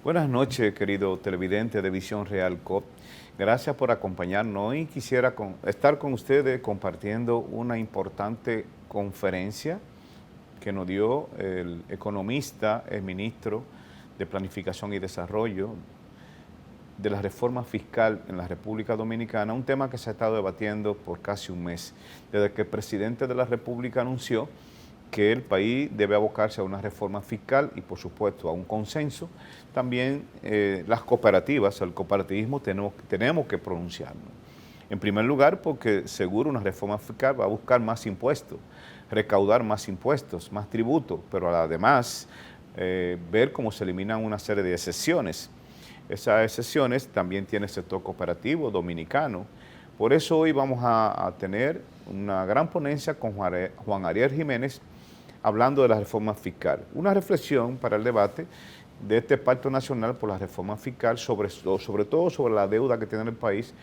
Buenas noches, querido televidente de Visión Real COP. Gracias por acompañarnos. Hoy quisiera estar con ustedes compartiendo una importante conferencia que nos dio el economista, el ministro de Planificación y Desarrollo de la reforma fiscal en la República Dominicana, un tema que se ha estado debatiendo por casi un mes, desde que el presidente de la República anunció que el país debe abocarse a una reforma fiscal y, por supuesto, a un consenso. También las cooperativas, el cooperativismo, tenemos que pronunciarnos. En primer lugar, porque seguro una reforma fiscal va a buscar más impuestos, recaudar más impuestos, más tributos, pero además ver cómo se eliminan una serie de excepciones. Esas excepciones también tiene el sector cooperativo dominicano. Por eso hoy vamos a tener una gran ponencia con Juan Ariel Jiménez, hablando de la reforma fiscal. Una reflexión para el debate de este Pacto Nacional por la Reforma Fiscal, sobre todo sobre la deuda que tiene el país,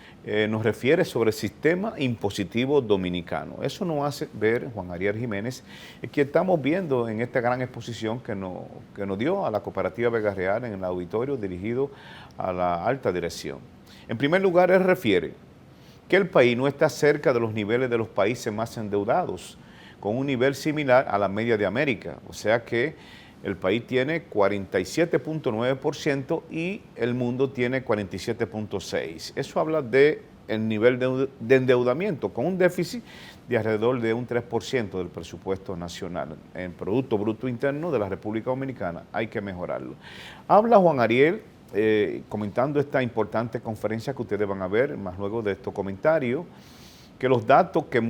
nos refiere sobre el sistema impositivo dominicano. Eso nos hace ver, Juan Ariel Jiménez, que estamos viendo en esta gran exposición que nos dio a la Cooperativa Vega Real en el auditorio dirigido a la alta dirección. En primer lugar, él refiere que el país no está cerca de los niveles de los países más endeudados, con un nivel similar a la media de América, o sea que el país tiene 47.9% y el mundo tiene 47.6%. Eso habla del nivel de endeudamiento, con un déficit de alrededor de un 3% del presupuesto nacional. El Producto Bruto Interno de la República Dominicana hay que mejorarlo. Habla Juan Ariel, comentando esta importante conferencia que ustedes van a ver, más luego de estos comentarios, que los datos que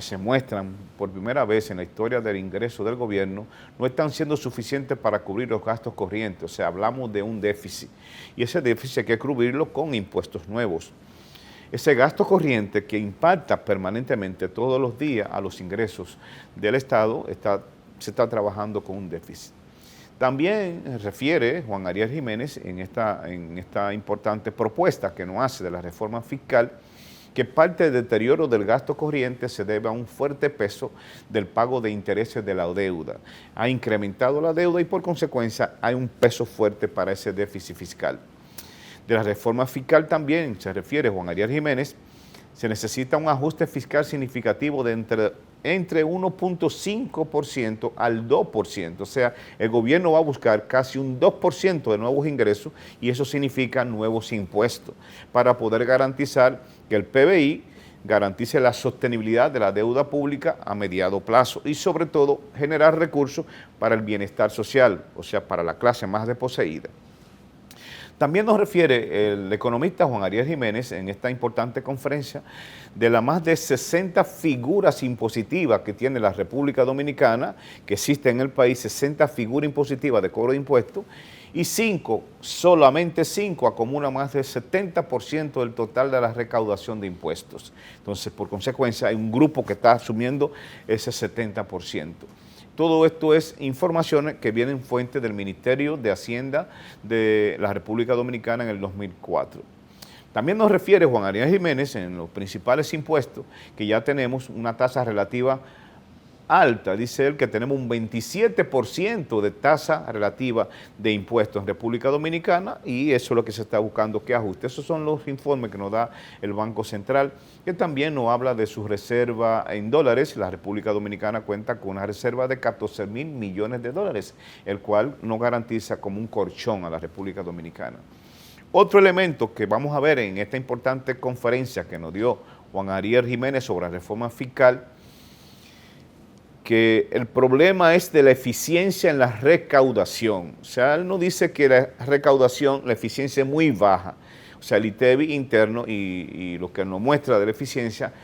se muestran por primera vez en la historia del ingreso del gobierno, no están siendo suficientes para cubrir los gastos corrientes. O sea, hablamos de un déficit. Y ese déficit hay que cubrirlo con impuestos nuevos. Ese gasto corriente que impacta permanentemente todos los días a los ingresos del Estado, se está trabajando con un déficit. También refiere Juan Ariel Jiménez en esta importante propuesta que nos hace de la reforma fiscal, que parte del deterioro del gasto corriente se debe a un fuerte peso del pago de intereses de la deuda. Ha incrementado la deuda y por consecuencia hay un peso fuerte para ese déficit fiscal. De la reforma fiscal también se refiere Juan Ariel Jiménez, se necesita un ajuste fiscal significativo de entre 1.5% al 2%, o sea, el gobierno va a buscar casi un 2% de nuevos ingresos y eso significa nuevos impuestos para poder garantizar que el PBI garantice la sostenibilidad de la deuda pública a mediano plazo y sobre todo generar recursos para el bienestar social, o sea, para la clase más desposeída. También nos refiere el economista Juan Ariel Jiménez en esta importante conferencia de las más de 60 figuras impositivas que tiene la República Dominicana, que existen en el país, 60 figuras impositivas de cobro de impuestos, y solamente 5 acumulan más del 70% del total de la recaudación de impuestos. Entonces, por consecuencia, hay un grupo que está asumiendo ese 70%. Todo esto es informaciones que vienen fuentes del Ministerio de Hacienda de la República Dominicana en el 2004. También nos refiere Juan Ariel Jiménez en los principales impuestos que ya tenemos una tasa relativa alta. Dice él que tenemos un 27% de tasa relativa de impuestos en República Dominicana y eso es lo que se está buscando que ajuste. Esos son los informes que nos da el Banco Central, que también nos habla de su reserva en dólares. La República Dominicana cuenta con una reserva de 14.000 millones de dólares, el cual nos garantiza como un colchón a la República Dominicana. Otro elemento que vamos a ver en esta importante conferencia que nos dio Juan Ariel Jiménez sobre la reforma fiscal, que el problema es de la eficiencia en la recaudación. O sea, él nos dice que la recaudación, la eficiencia es muy baja. O sea, el ITEVI interno y lo que nos muestra de la eficiencia,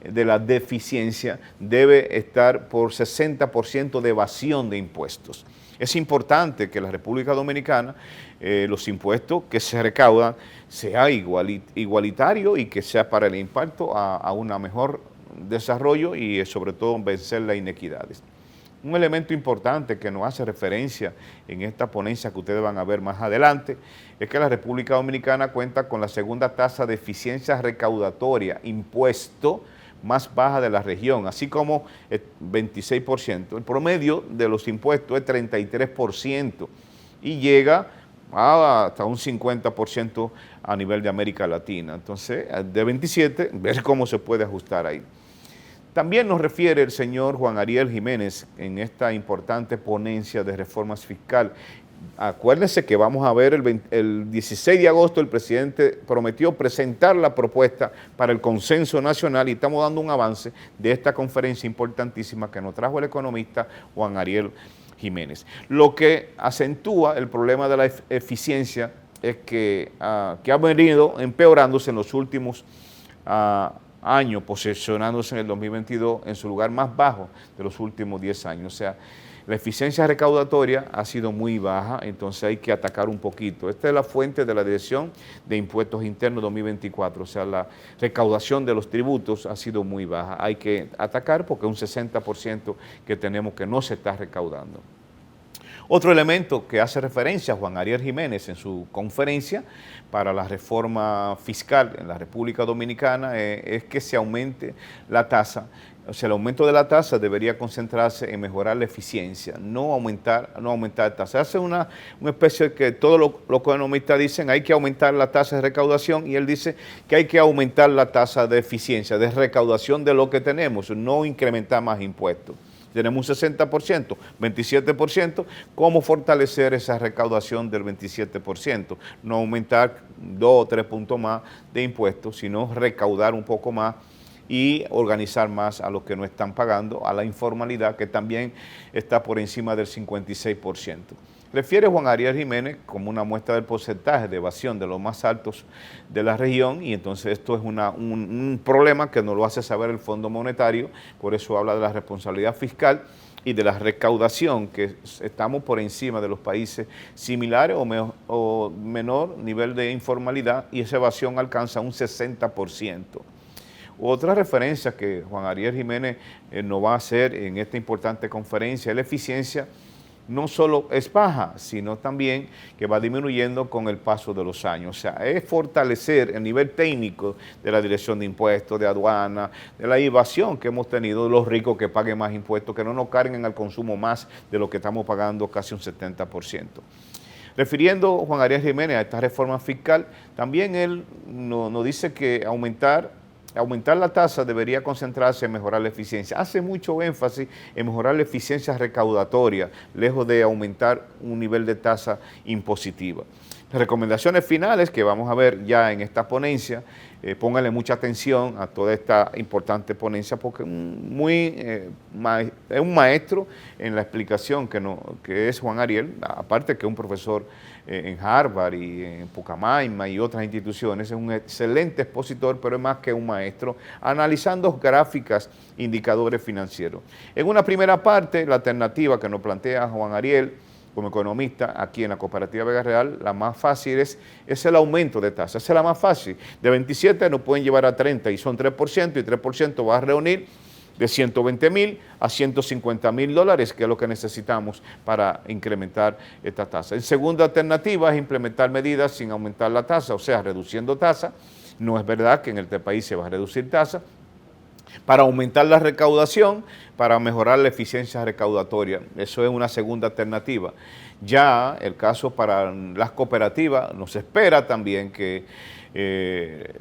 de la deficiencia, debe estar por 60% de evasión de impuestos. Es importante que la República Dominicana, los impuestos que se recaudan, sea igualitario y que sea para el impacto a una mejor desarrollo y sobre todo vencer las inequidades. Un elemento importante que nos hace referencia en esta ponencia que ustedes van a ver más adelante es que la República Dominicana cuenta con la segunda tasa de eficiencia recaudatoria, impuesto más baja de la región, así como el 26%. El promedio de los impuestos es 33% y llega hasta un 50% a nivel de América Latina. Entonces, de 27, ver cómo se puede ajustar ahí. También nos refiere el señor Juan Ariel Jiménez en esta importante ponencia de reformas fiscal. Acuérdense que vamos a ver el 16 de agosto el presidente prometió presentar la propuesta para el consenso nacional y estamos dando un avance de esta conferencia importantísima que nos trajo el economista Juan Ariel Jiménez. Lo que acentúa el problema de la eficiencia es que ha venido empeorándose en los últimos años, posicionándose en el 2022 en su lugar más bajo de los últimos 10 años. O sea, la eficiencia recaudatoria ha sido muy baja, entonces hay que atacar un poquito. Esta es la fuente de la Dirección de Impuestos Internos 2024, o sea, la recaudación de los tributos ha sido muy baja. Hay que atacar porque un 60% que tenemos que no se está recaudando. Otro elemento que hace referencia a Juan Ariel Jiménez en su conferencia para la reforma fiscal en la República Dominicana es que se aumente la tasa. O sea, el aumento de la tasa debería concentrarse en mejorar la eficiencia, no aumentar la tasa. Hace una especie de que todos los economistas dicen hay que aumentar la tasa de recaudación y él dice que hay que aumentar la tasa de eficiencia, de recaudación de lo que tenemos, no incrementar más impuestos. Tenemos un 60%, 27%, ¿cómo fortalecer esa recaudación del 27%? No aumentar 2 o 3 puntos más de impuestos, sino recaudar un poco más y organizar más a los que no están pagando, a la informalidad que también está por encima del 56%. Refiere Juan Ariel Jiménez como una muestra del porcentaje de evasión de los más altos de la región y entonces esto es un problema que nos lo hace saber el Fondo Monetario, por eso habla de la responsabilidad fiscal y de la recaudación, que estamos por encima de los países similares o menor nivel de informalidad y esa evasión alcanza un 60%. Otra referencia que Juan Ariel Jiménez nos va a hacer en esta importante conferencia es la eficiencia no solo es baja, sino también que va disminuyendo con el paso de los años. O sea, es fortalecer el nivel técnico de la Dirección de Impuestos, de aduana, de la evasión que hemos tenido, de los ricos que paguen más impuestos, que no nos carguen al consumo más de lo que estamos pagando, casi un 70%. Refiriendo Juan Ariel Jiménez a esta reforma fiscal, también él nos dice que aumentar la tasa debería concentrarse en mejorar la eficiencia. Hace mucho énfasis en mejorar la eficiencia recaudatoria, lejos de aumentar un nivel de tasa impositiva. Las recomendaciones finales que vamos a ver ya en esta ponencia, pónganle mucha atención a toda esta importante ponencia porque es un maestro en la explicación que es Juan Ariel, aparte que es un profesor en Harvard y en Pucamaima y otras instituciones, es un excelente expositor, pero es más que un maestro, analizando gráficas, indicadores financieros. En una primera parte, la alternativa que nos plantea Juan Ariel, como economista, aquí en la Cooperativa Vega Real, la más fácil es el aumento de tasas, esa es la más fácil. De 27 nos pueden llevar a 30 y son 3% y 3% va a reunir de 120,000 a 150,000 dólares, que es lo que necesitamos para incrementar esta tasa. En segunda alternativa es implementar medidas sin aumentar la tasa, o sea, reduciendo tasa. No es verdad que en este país se va a reducir tasa, para aumentar la recaudación, para mejorar la eficiencia recaudatoria. Eso es una segunda alternativa. Ya el caso para las cooperativas, nos espera también que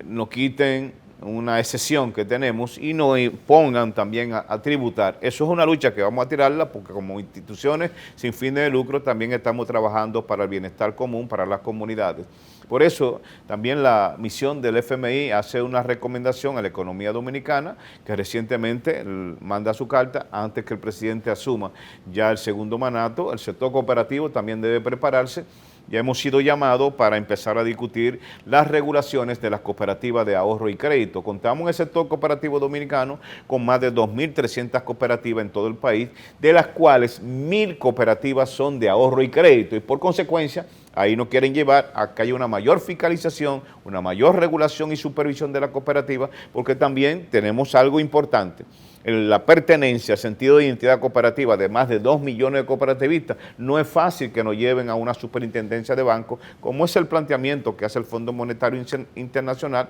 nos quiten una excepción que tenemos y nos pongan también a tributar. Eso es una lucha que vamos a tirarla porque como instituciones sin fines de lucro también estamos trabajando para el bienestar común, para las comunidades. Por eso también la misión del FMI hace una recomendación a la economía dominicana que recientemente manda su carta antes que el presidente asuma ya el segundo mandato. El sector cooperativo también debe prepararse. Ya hemos sido llamados para empezar a discutir las regulaciones de las cooperativas de ahorro y crédito. Contamos en el sector cooperativo dominicano con más de 2.300 cooperativas en todo el país, de las cuales 1.000 cooperativas son de ahorro y crédito y por consecuencia ahí nos quieren llevar a que haya una mayor fiscalización, una mayor regulación y supervisión de la cooperativa, porque también tenemos algo importante. La pertenencia, el sentido de identidad cooperativa de más de 2 millones de cooperativistas, no es fácil que nos lleven a una superintendencia de banco, como es el planteamiento que hace el Fondo Monetario Internacional,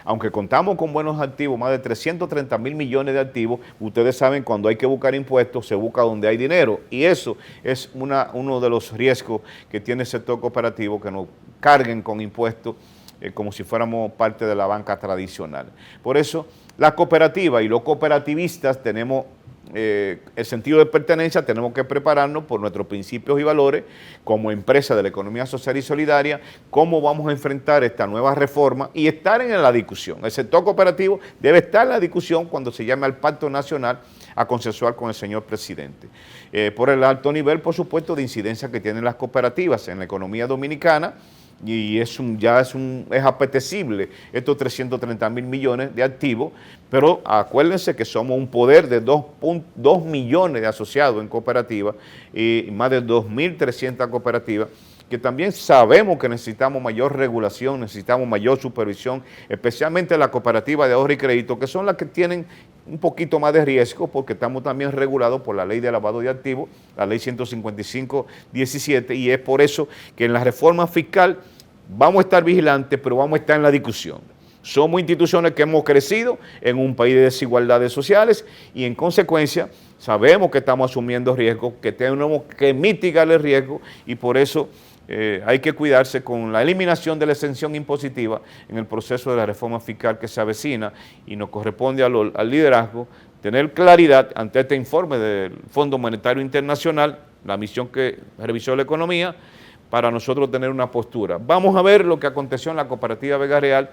aunque contamos con buenos activos, más de 330 mil millones de activos, ustedes saben, cuando hay que buscar impuestos, se busca donde hay dinero, y eso es uno de los riesgos que tiene el sector cooperativo, que nos carguen con impuestos como si fuéramos parte de la banca tradicional. Por eso, la cooperativa y los cooperativistas tenemos el sentido de pertenencia, tenemos que prepararnos por nuestros principios y valores como empresa de la economía social y solidaria, cómo vamos a enfrentar esta nueva reforma y estar en la discusión. El sector cooperativo debe estar en la discusión cuando se llame al Pacto Nacional a consensuar con el señor presidente. Por el alto nivel, por supuesto, de incidencia que tienen las cooperativas en la economía dominicana, y es apetecible estos 330 mil millones de activos, pero acuérdense que somos un poder de 2 millones de asociados en cooperativas y más de 2.300 cooperativas, que también sabemos que necesitamos mayor regulación, necesitamos mayor supervisión, especialmente las cooperativas de ahorro y crédito, que son las que tienen un poquito más de riesgo, porque estamos también regulados por la ley de lavado de activos, la ley 155/17, y es por eso que en la reforma fiscal vamos a estar vigilantes, pero vamos a estar en la discusión. Somos instituciones que hemos crecido en un país de desigualdades sociales y en consecuencia sabemos que estamos asumiendo riesgos, que tenemos que mitigar el riesgo, y por eso hay que cuidarse con la eliminación de la exención impositiva en el proceso de la reforma fiscal que se avecina, y nos corresponde al liderazgo tener claridad ante este informe del Fondo Monetario Internacional, la misión que revisó la economía, para nosotros tener una postura. Vamos a ver lo que aconteció en la cooperativa Vega Real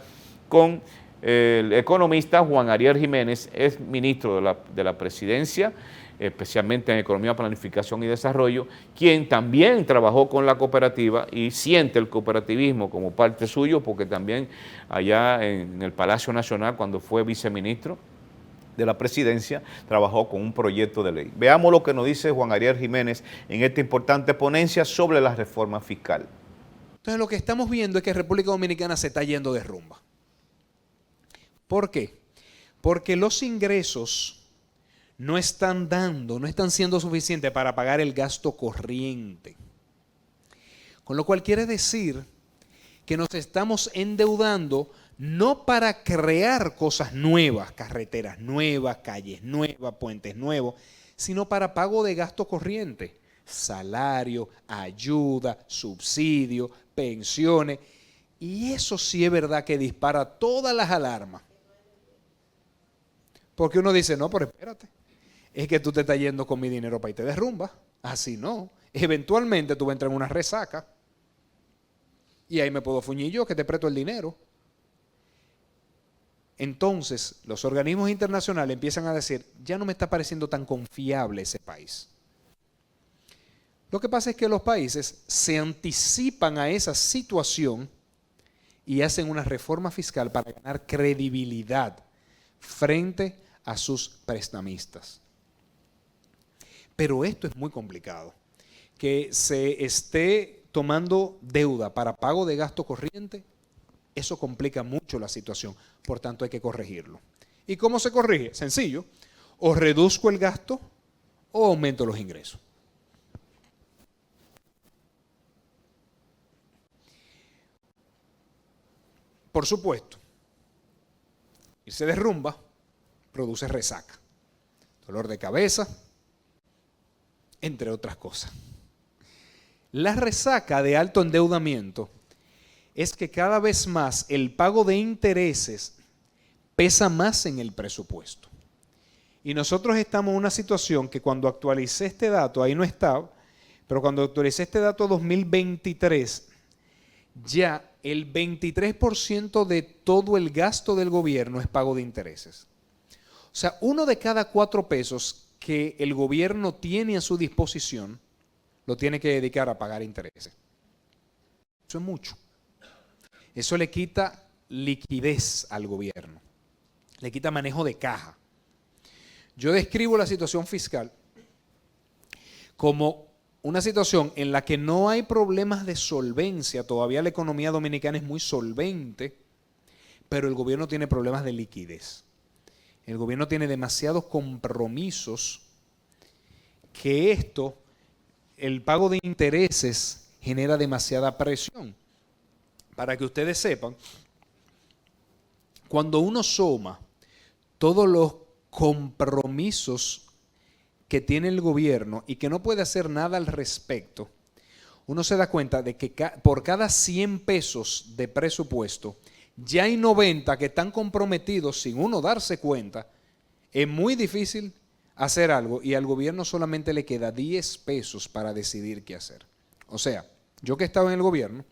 con el economista Juan Ariel Jiménez, es ministro de la presidencia, especialmente en Economía, Planificación y Desarrollo, quien también trabajó con la cooperativa y siente el cooperativismo como parte suyo, porque también allá en el Palacio Nacional, cuando fue viceministro de la presidencia, trabajó con un proyecto de ley. Veamos lo que nos dice Juan Ariel Jiménez en esta importante ponencia sobre la reforma fiscal. Entonces lo que estamos viendo es que República Dominicana se está yendo de rumba. ¿Por qué? Porque los ingresos no están siendo suficientes para pagar el gasto corriente. Con lo cual quiere decir que nos estamos endeudando no para crear cosas nuevas, carreteras nuevas, calles nuevas, puentes nuevos, sino para pago de gasto corriente, salario, ayuda, subsidio, pensiones. Y eso sí es verdad que dispara todas las alarmas. Porque uno dice, no, pero espérate, es que tú te estás yendo con mi dinero para y te derrumbas. Así no. Eventualmente tú vas a entrar en una resaca y ahí me puedo fuñir yo que te presto el dinero. Entonces, los organismos internacionales empiezan a decir, ya no me está pareciendo tan confiable ese país. Lo que pasa es que los países se anticipan a esa situación y hacen una reforma fiscal para ganar credibilidad frente a sus prestamistas. Pero esto es muy complicado. Que se esté tomando deuda para pago de gasto corriente, eso complica mucho la situación. Por tanto, hay que corregirlo. ¿Y cómo se corrige? Sencillo. O reduzco el gasto o aumento los ingresos. Por supuesto, y se derrumba, produce resaca, dolor de cabeza, entre otras cosas. La resaca de alto endeudamiento es que cada vez más el pago de intereses pesa más en el presupuesto. Y nosotros estamos en una situación que cuando actualicé este dato, ahí no estaba, pero cuando actualicé este dato 2023, ya el 23% de todo el gasto del gobierno es pago de intereses. O sea, 1 de cada 4 pesos que el gobierno tiene a su disposición, lo tiene que dedicar a pagar intereses. Eso es mucho. Eso le quita liquidez al gobierno, le quita manejo de caja. Yo describo la situación fiscal como una situación en la que no hay problemas de solvencia, todavía la economía dominicana es muy solvente, pero el gobierno tiene problemas de liquidez. El gobierno tiene demasiados compromisos que el pago de intereses genera demasiada presión. Para que ustedes sepan, cuando uno suma todos los compromisos que tiene el gobierno y que no puede hacer nada al respecto, uno se da cuenta de que por cada 100 pesos de presupuesto, ya hay 90 que están comprometidos sin uno darse cuenta. Es muy difícil hacer algo y al gobierno solamente le queda 10 pesos para decidir qué hacer. O sea, yo que estaba en el gobierno,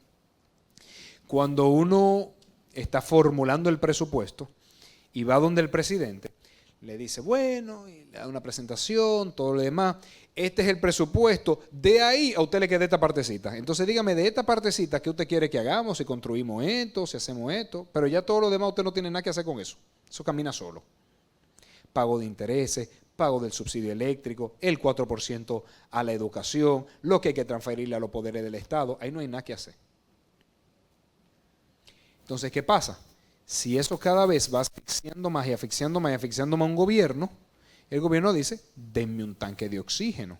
cuando uno está formulando el presupuesto y va donde el presidente, le dice, bueno, y le da una presentación, todo lo demás, este es el presupuesto, de ahí a usted le queda esta partecita. Entonces dígame de esta partecita, ¿qué usted quiere que hagamos? Si construimos esto, si hacemos esto, pero ya todo lo demás usted no tiene nada que hacer con eso. Eso camina solo. Pago de intereses, pago del subsidio eléctrico, el 4% a la educación, lo que hay que transferirle a los poderes del Estado, ahí no hay nada que hacer. Entonces, ¿qué pasa? Si eso cada vez va asfixiando más y asfixiando más y asfixiando más a un gobierno, el gobierno dice, denme un tanque de oxígeno.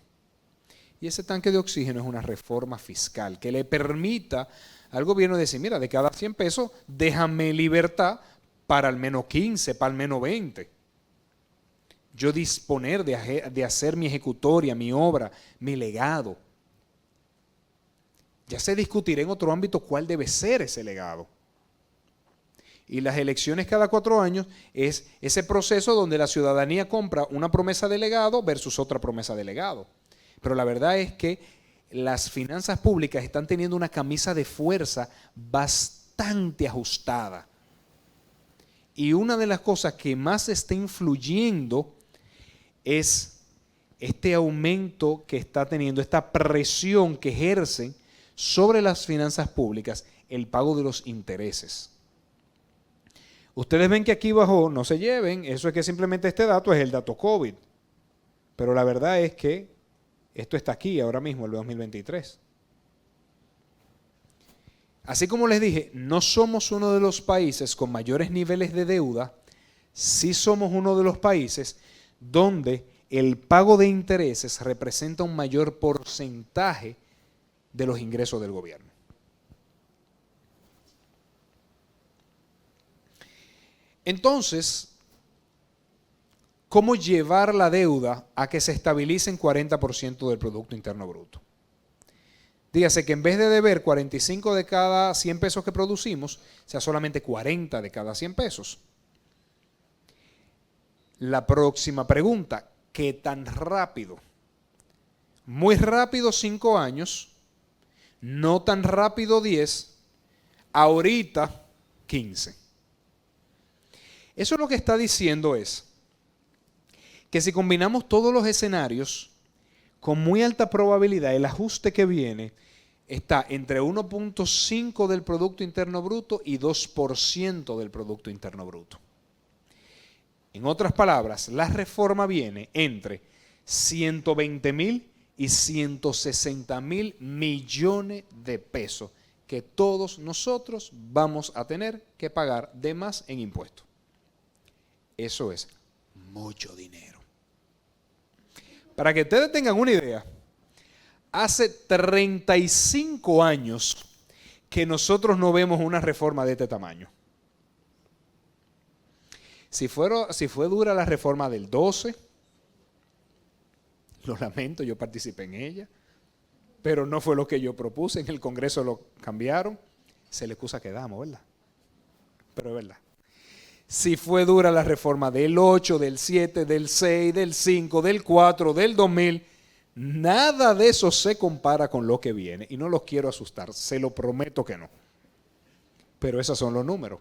Y ese tanque de oxígeno es una reforma fiscal que le permita al gobierno decir, mira, de cada 100 pesos, déjame libertad para al menos 15, para al menos 20. Yo disponer de hacer mi ejecutoria, mi obra, mi legado. Ya se discutirá en otro ámbito cuál debe ser ese legado. Y las elecciones cada 4 años es ese proceso donde la ciudadanía compra una promesa de legado versus otra promesa de legado. Pero la verdad es que las finanzas públicas están teniendo una camisa de fuerza bastante ajustada. Y una de las cosas que más está influyendo es este aumento que está teniendo, esta presión que ejercen sobre las finanzas públicas, el pago de los intereses. Ustedes ven que aquí bajó, no se lleven, eso es que simplemente este dato es el dato COVID. Pero la verdad es que esto está aquí ahora mismo, el 2023. Así como les dije, no somos uno de los países con mayores niveles de deuda, sí somos uno de los países donde el pago de intereses representa un mayor porcentaje de los ingresos del gobierno. Entonces, ¿cómo llevar la deuda a que se estabilice en 40% del Producto Interno Bruto? Dígase que en vez de deber 45 de cada 100 pesos que producimos, sea solamente 40 de cada 100 pesos. La próxima pregunta, ¿qué tan rápido? Muy rápido 5 años, no tan rápido 10, ahorita 15. Eso lo que está diciendo es que si combinamos todos los escenarios, con muy alta probabilidad el ajuste que viene está entre 1.5 del Producto Interno Bruto y 2% del Producto Interno Bruto. En otras palabras, la reforma viene entre 120.000 y 160.000 millones de pesos que todos nosotros vamos a tener que pagar de más en impuestos. Eso es mucho dinero. Para que ustedes tengan una idea, hace 35 años que nosotros no vemos una reforma de este tamaño. Si fue dura la reforma del 12, lo lamento, yo participé en ella, pero no fue lo que yo propuse, en el Congreso lo cambiaron, se le excusa que damos, ¿verdad? Pero es verdad. Si fue dura la reforma del 8, del 7, del 6, del 5, del 4, del 2000, nada de eso se compara con lo que viene. Y no los quiero asustar, se lo prometo que no. Pero esos son los números.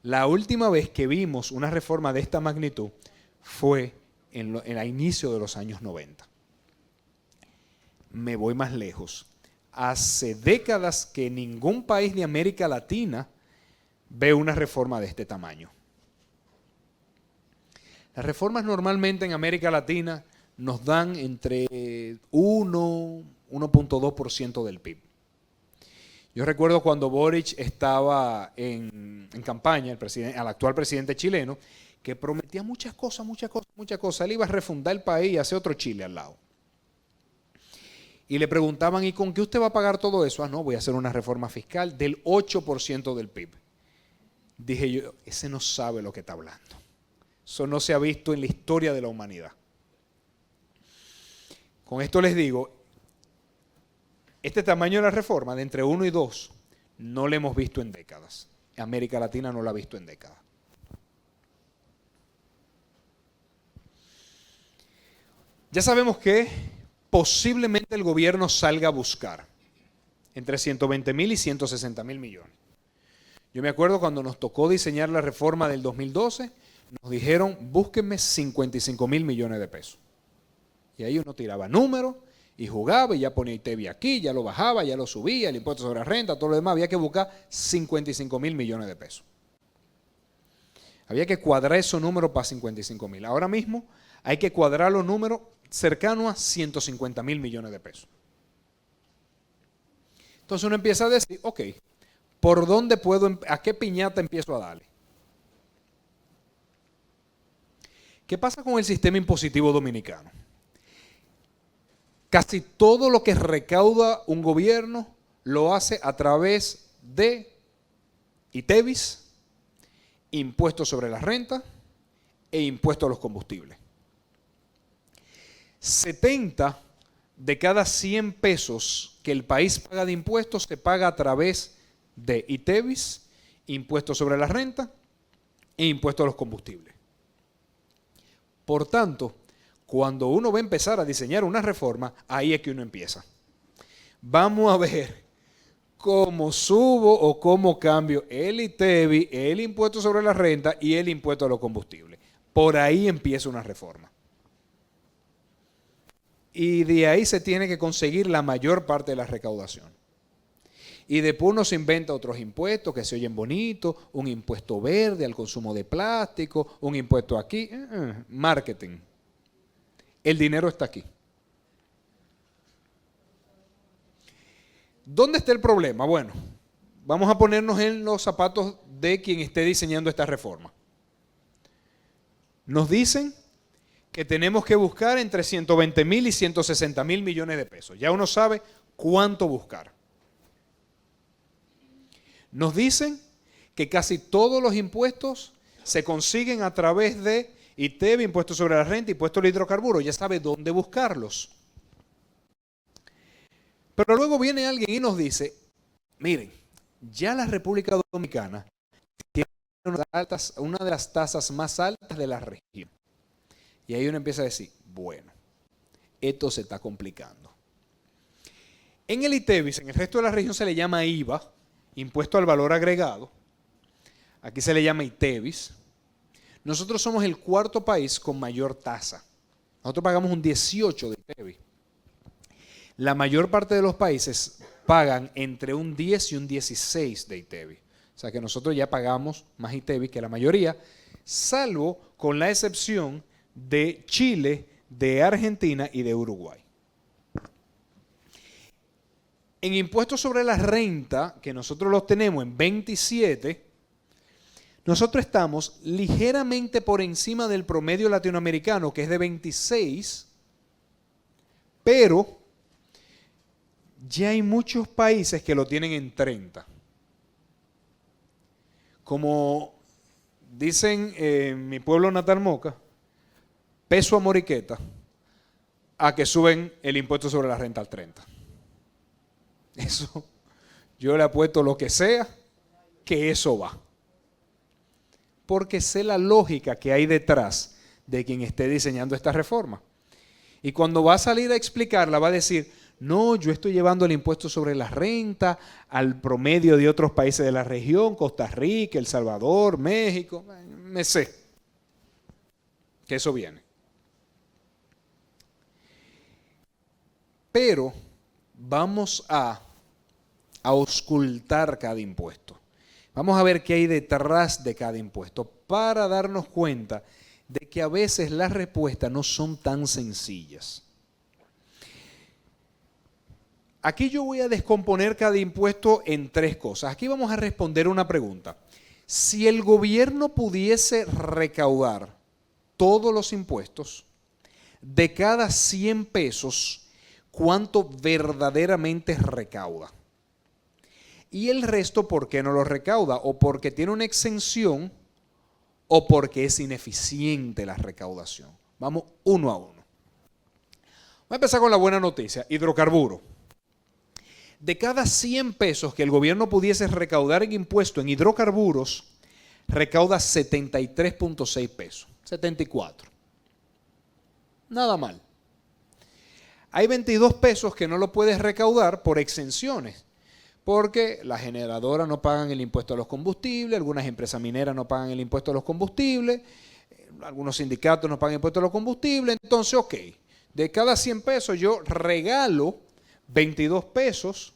La última vez que vimos una reforma de esta magnitud fue en el inicio de los años 90. Me voy más lejos. Hace décadas que ningún país de América Latina ve una reforma de este tamaño. Las reformas normalmente en América Latina nos dan entre 1.2% del PIB. Yo recuerdo cuando Boric estaba en campaña, al actual presidente chileno, que prometía muchas cosas. Él iba a refundar el país y hacer otro Chile al lado. Y le preguntaban, ¿y con qué usted va a pagar todo eso? No, voy a hacer una reforma fiscal del 8% del PIB. dije yo, ese no sabe lo que está hablando. Eso no se ha visto en la historia de la humanidad. Con esto les digo, este tamaño de la reforma, de entre 1 y 2, no lo hemos visto en décadas. América Latina no lo ha visto en décadas. Ya sabemos que posiblemente el gobierno salga a buscar entre 120.000 y 160.000 millones. Yo me acuerdo cuando nos tocó diseñar la reforma del 2012, nos dijeron, búsquenme 55.000 millones de pesos. Y ahí uno tiraba números y jugaba y ya ponía ITEVI aquí, ya lo bajaba, ya lo subía, el impuesto sobre la renta, todo lo demás. Había que buscar 55.000 millones de pesos. Había que cuadrar esos números para 55.000. Ahora mismo hay que cuadrar los números cercanos a 150.000 millones de pesos. Entonces uno empieza a decir, ok, ¿por dónde puedo, a qué piñata empiezo a darle? ¿Qué pasa con el sistema impositivo dominicano? Casi todo lo que recauda un gobierno lo hace a través de ITEVIS, impuestos sobre la renta e impuestos a los combustibles. 70 de cada 100 pesos que el país paga de impuestos se paga a través de ITEVIS, impuestos sobre la renta e impuestos a los combustibles. Por tanto, cuando uno va a empezar a diseñar una reforma, ahí es que uno empieza. Vamos a ver cómo subo o cómo cambio el ITEVI, el impuesto sobre la renta y el impuesto a los combustibles. Por ahí empieza una reforma. Y de ahí se tiene que conseguir la mayor parte de la recaudación. Y después uno se inventa otros impuestos que se oyen bonitos, un impuesto verde al consumo de plástico, un impuesto aquí, marketing. El dinero está aquí. ¿Dónde está el problema? Bueno, vamos a ponernos en los zapatos de quien esté diseñando esta reforma. Nos dicen que tenemos que buscar entre 120.000 y 160.000 millones de pesos. Ya uno sabe cuánto buscar. Nos dicen que casi todos los impuestos se consiguen a través de ITEVI, impuesto sobre la renta, impuesto al hidrocarburo. Ya sabe dónde buscarlos. Pero luego viene alguien y nos dice, miren, ya la República Dominicana tiene una de las tasas más altas de la región. Y ahí uno empieza a decir, bueno, esto se está complicando. En el ITEVIS, en el resto de la región se le llama IVA, impuesto al valor agregado. Aquí se le llama ITEVIS. Nosotros somos el cuarto país con mayor tasa. Nosotros pagamos un 18 de ITEVIS. La mayor parte de los países pagan entre un 10 y un 16 de ITEVIS. O sea que nosotros ya pagamos más ITEVIS que la mayoría, salvo con la excepción de Chile, de Argentina y de Uruguay. En impuestos sobre la renta, que nosotros los tenemos en 27, nosotros estamos ligeramente por encima del promedio latinoamericano, que es de 26, pero ya hay muchos países que lo tienen en 30. Como dicen en mi pueblo natal Moca, peso a moriqueta, a que suben el impuesto sobre la renta al 30. Eso, yo le apuesto lo que sea, que eso va. Porque sé la lógica que hay detrás de quien esté diseñando esta reforma. Y cuando va a salir a explicarla, va a decir, no, yo estoy llevando el impuesto sobre la renta al promedio de otros países de la región, Costa Rica, El Salvador, México, me sé que eso viene. Pero vamos a auscultar cada impuesto. Vamos a ver qué hay detrás de cada impuesto para darnos cuenta de que a veces las respuestas no son tan sencillas. Aquí yo voy a descomponer cada impuesto en 3 cosas. Aquí vamos a responder una pregunta. Si el gobierno pudiese recaudar todos los impuestos, de cada 100 pesos, ¿cuánto verdaderamente recauda? Y el resto, ¿por qué no lo recauda? O porque tiene una exención o porque es ineficiente la recaudación. Vamos uno a uno. Voy a empezar con la buena noticia, hidrocarburos. De cada 100 pesos que el gobierno pudiese recaudar en impuesto en hidrocarburos, recauda 73.6 pesos, 74. Nada mal. Hay 22 pesos que no lo puedes recaudar por exenciones, porque las generadoras no pagan el impuesto a los combustibles, algunas empresas mineras no pagan el impuesto a los combustibles, algunos sindicatos no pagan el impuesto a los combustibles. Entonces, ok, de cada 100 pesos yo regalo 22 pesos,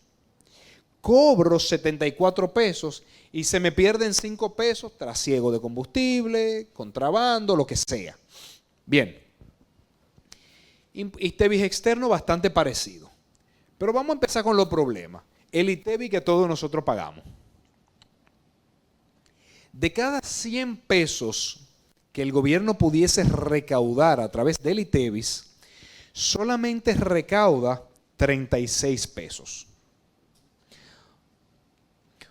cobro 74 pesos y se me pierden 5 pesos, trasiego de combustible, contrabando, lo que sea. Bien. ITEVIS externo bastante parecido. Pero vamos a empezar con los problemas. El ITEVIS que todos nosotros pagamos. De cada 100 pesos que el gobierno pudiese recaudar a través del ITEVIS, solamente recauda 36 pesos.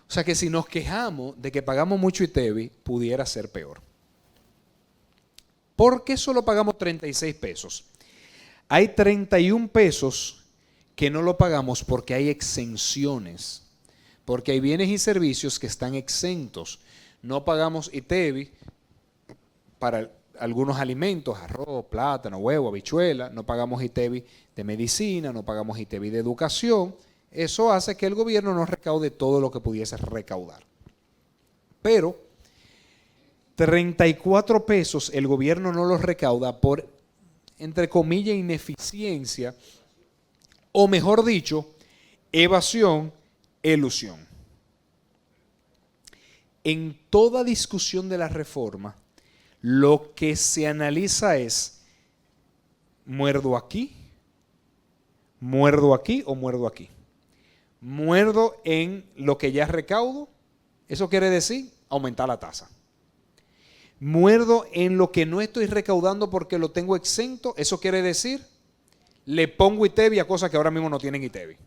O sea que si nos quejamos de que pagamos mucho ITEVIS, pudiera ser peor. ¿Por qué solo pagamos 36 pesos? Hay 31 pesos que no lo pagamos porque hay exenciones, porque hay bienes y servicios que están exentos. No pagamos ITEVIS para algunos alimentos, arroz, plátano, huevo, habichuela, no pagamos ITEVIS de medicina, no pagamos ITEVIS de educación. Eso hace que el gobierno no recaude todo lo que pudiese recaudar. Pero 34 pesos el gobierno no los recauda por, entre comillas, ineficiencia, o mejor dicho, evasión, elusión. En toda discusión de la reforma, lo que se analiza es, ¿muerdo aquí o muerdo aquí? Muerdo en lo que ya recaudo, eso quiere decir aumentar la tasa. Muerdo en lo que no estoy recaudando porque lo tengo exento, eso quiere decir, le pongo ITEVIS a cosas que ahora mismo no tienen ITEVIS.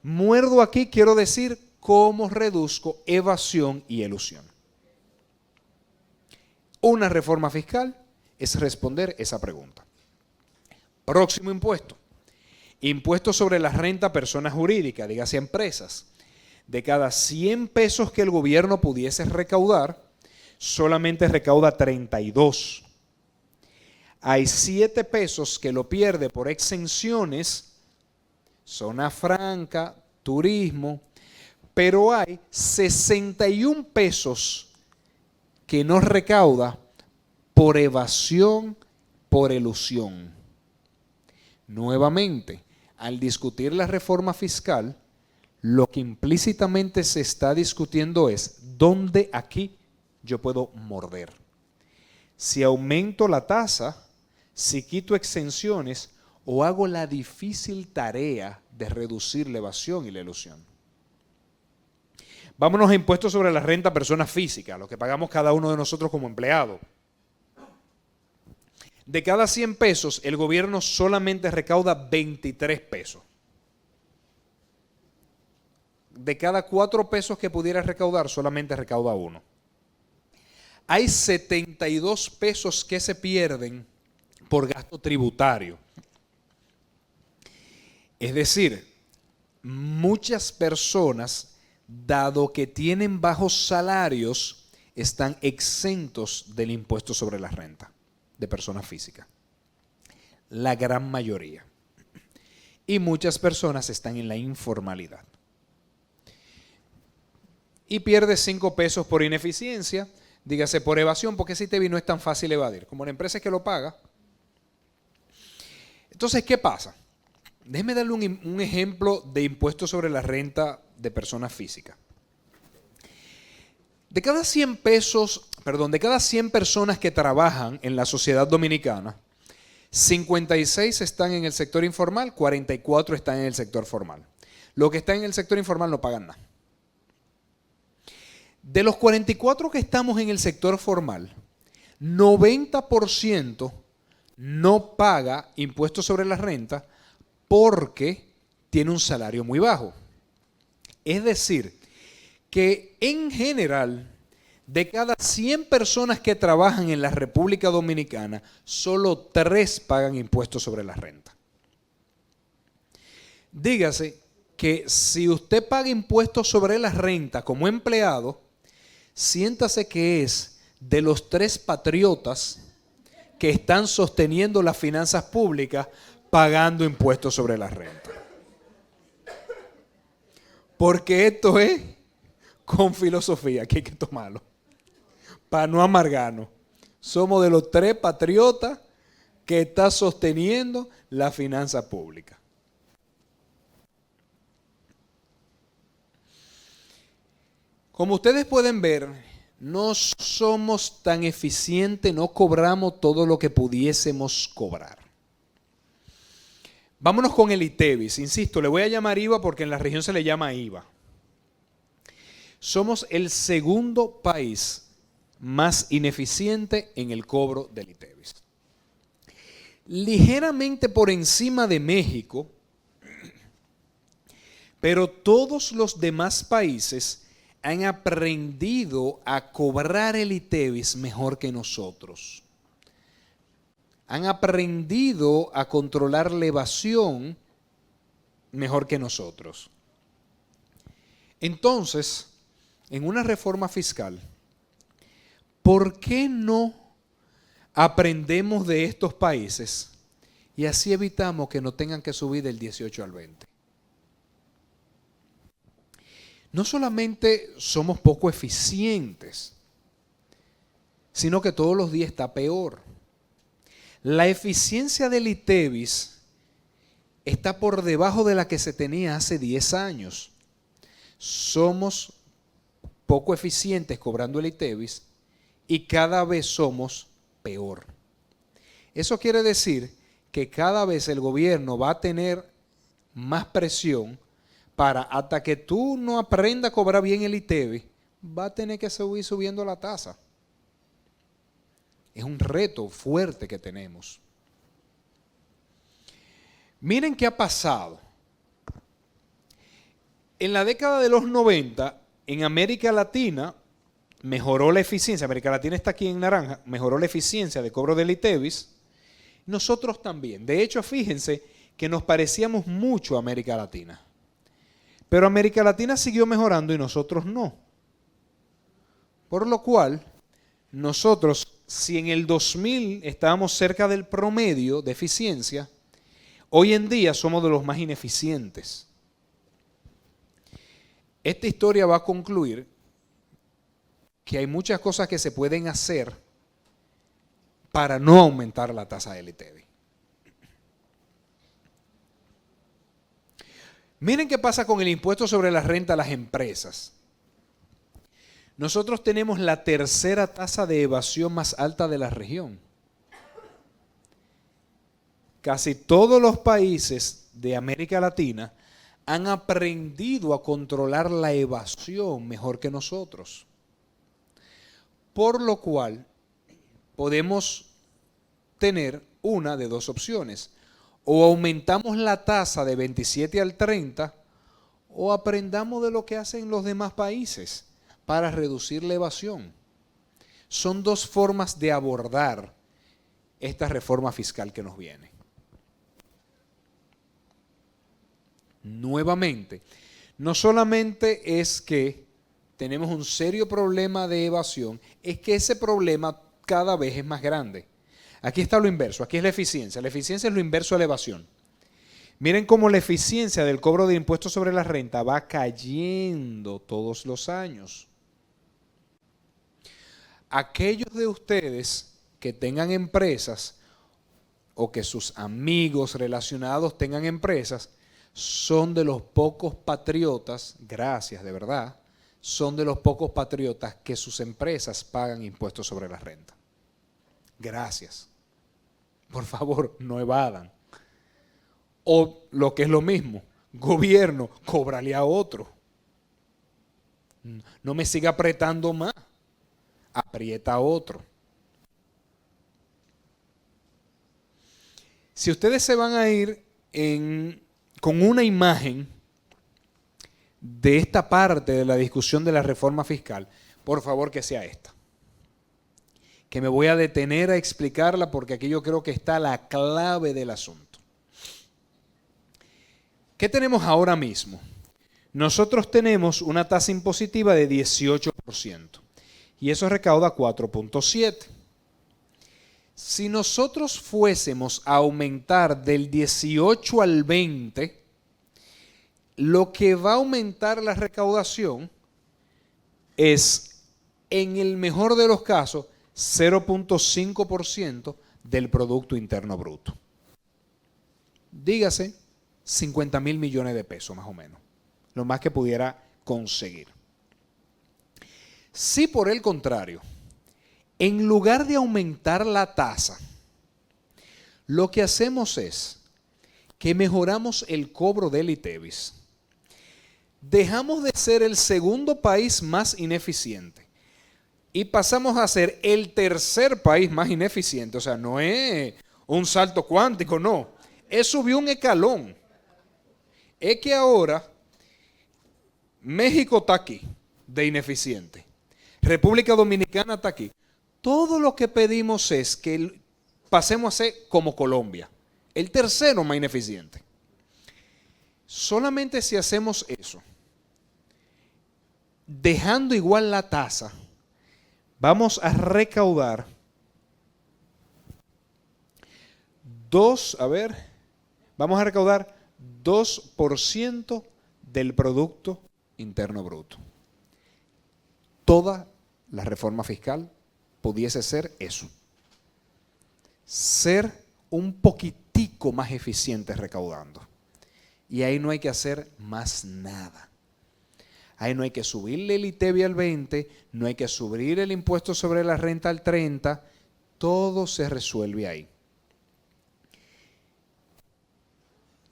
Muerdo aquí, quiero decir, cómo reduzco evasión y elusión. Una reforma fiscal es responder esa pregunta. Próximo impuesto. Impuesto sobre la renta a personas jurídicas, dígase empresas. De cada 100 pesos que el gobierno pudiese recaudar, solamente recauda 32. Hay 7 pesos que lo pierde por exenciones, zona franca, turismo, pero hay 61 pesos que no recauda por evasión, por elusión. Nuevamente, al discutir la reforma fiscal, lo que implícitamente se está discutiendo es dónde aquí yo puedo morder. Si aumento la tasa, si quito exenciones o hago la difícil tarea de reducir la evasión y la elusión. Vámonos a impuestos sobre la renta a personas físicas, lo que pagamos cada uno de nosotros como empleado. De cada 100 pesos, el gobierno solamente recauda 23 pesos. De cada 4 pesos que pudiera recaudar, solamente recauda 1. Hay 72 pesos que se pierden por gasto tributario. Es decir, muchas personas, dado que tienen bajos salarios, están exentos del impuesto sobre la renta de personas físicas. La gran mayoría. Y muchas personas están en la informalidad. Y pierde 5 pesos por ineficiencia, dígase por evasión, porque ese ITEVIS no es tan fácil evadir. Como la empresa es que lo paga. Entonces, ¿qué pasa? Déjeme darle un ejemplo de impuesto sobre la renta de personas físicas. De cada 100 personas que trabajan en la sociedad dominicana, 56 están en el sector informal, 44 están en el sector formal. Los que están en el sector informal no pagan nada. De los 44 que estamos en el sector formal, 90% no paga impuestos sobre la renta porque tiene un salario muy bajo. Es decir, que en general, de cada 100 personas que trabajan en la República Dominicana, solo 3 pagan impuestos sobre la renta. Dígase que si usted paga impuestos sobre la renta como empleado, siéntase que es de los 3 patriotas que están sosteniendo las finanzas públicas pagando impuestos sobre la renta. Porque esto es con filosofía, que hay que tomarlo, para no amargarnos. Somos de los 3 patriotas que están sosteniendo la finanza pública. Como ustedes pueden ver, no somos tan eficientes, no cobramos todo lo que pudiésemos cobrar. Vámonos con el ITEVIS. Insisto, le voy a llamar IVA porque en la región se le llama IVA. Somos el segundo país más ineficiente en el cobro del ITEVIS. Ligeramente por encima de México, pero todos los demás países han aprendido a cobrar el ITEVIS mejor que nosotros. Han aprendido a controlar la evasión mejor que nosotros. Entonces, en una reforma fiscal, ¿por qué no aprendemos de estos países y así evitamos que no tengan que subir del 18 al 20? No solamente somos poco eficientes, sino que todos los días está peor. La eficiencia del ITEVIS está por debajo de la que se tenía hace 10 años. Somos poco eficientes cobrando el ITEVIS y cada vez somos peor. Eso quiere decir que cada vez el gobierno va a tener más presión para, hasta que tú no aprendas a cobrar bien el ITEVIS, va a tener que seguir subiendo la tasa. Es un reto fuerte que tenemos. Miren qué ha pasado. En la década de los 90, en América Latina, mejoró la eficiencia. América Latina está aquí en naranja. Mejoró la eficiencia de cobro del ITEVIS. Nosotros también. De hecho, fíjense que nos parecíamos mucho a América Latina. Pero América Latina siguió mejorando y nosotros no. Por lo cual, nosotros, si en el 2000 estábamos cerca del promedio de eficiencia, hoy en día somos de los más ineficientes. Esta historia va a concluir que hay muchas cosas que se pueden hacer para no aumentar la tasa del ITEVIS. Miren qué pasa con el impuesto sobre la renta a las empresas. Nosotros tenemos la tercera tasa de evasión más alta de la región. Casi todos los países de América Latina han aprendido a controlar la evasión mejor que nosotros. Por lo cual, podemos tener una de 2 opciones. O aumentamos la tasa de 27 al 30, o aprendamos de lo que hacen los demás países para reducir la evasión. Son 2 formas de abordar esta reforma fiscal que nos viene. Nuevamente, no solamente es que tenemos un serio problema de evasión, es que ese problema cada vez es más grande. Aquí está lo inverso, aquí es la eficiencia. La eficiencia es lo inverso a la evasión. Miren cómo la eficiencia del cobro de impuestos sobre la renta va cayendo todos los años. Aquellos de ustedes que tengan empresas o que sus amigos relacionados tengan empresas, son de los pocos patriotas, gracias de verdad, son de los pocos patriotas que sus empresas pagan impuestos sobre la renta. Gracias. Por favor, no evadan. O lo que es lo mismo, gobierno, cóbrale a otro. No me siga apretando más, aprieta a otro. Si ustedes se van a ir con una imagen de esta parte de la discusión de la reforma fiscal, por favor que sea esta. Que me voy a detener a explicarla porque aquí yo creo que está la clave del asunto. ¿Qué tenemos ahora mismo? Nosotros tenemos una tasa impositiva de 18% y eso recauda 4.7. Si nosotros fuésemos a aumentar del 18 al 20, lo que va a aumentar la recaudación es, en el mejor de los casos, 0.5% del Producto Interno Bruto. Dígase 50.000 millones de pesos más o menos, lo más que pudiera conseguir. Si por el contrario, en lugar de aumentar la tasa, lo que hacemos es que mejoramos el cobro del ITEVIS, dejamos de ser el segundo país más ineficiente y pasamos a ser el tercer país más ineficiente. O sea, no es un salto cuántico, no. Es subir un escalón. Es que ahora México está aquí de ineficiente. República Dominicana está aquí. Todo lo que pedimos es que pasemos a ser como Colombia, el tercero más ineficiente. Solamente si hacemos eso, dejando igual la tasa, vamos a recaudar 2% del Producto Interno Bruto. Toda la reforma fiscal pudiese ser eso. Ser un poquitico más eficientes recaudando. Y ahí no hay que hacer más nada. Ahí no hay que subirle el ITEVI al 20, no hay que subir el impuesto sobre la renta al 30, todo se resuelve ahí.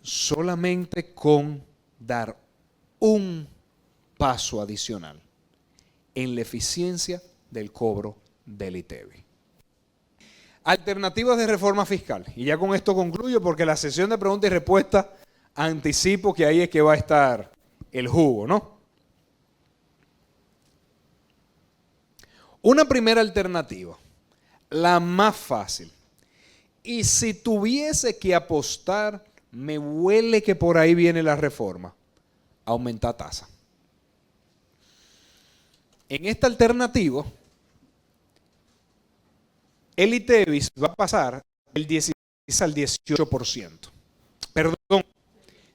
Solamente con dar un paso adicional en la eficiencia del cobro del ITEVI. Alternativas de reforma fiscal. Y ya con esto concluyo porque la sesión de preguntas y respuestas anticipo que ahí es que va a estar el jugo, ¿no? Una primera alternativa, la más fácil. Y si tuviese que apostar, me huele que por ahí viene la reforma. Aumentar tasa. En esta alternativa, el ITEVIS va a pasar del 16 al 18%. Perdón,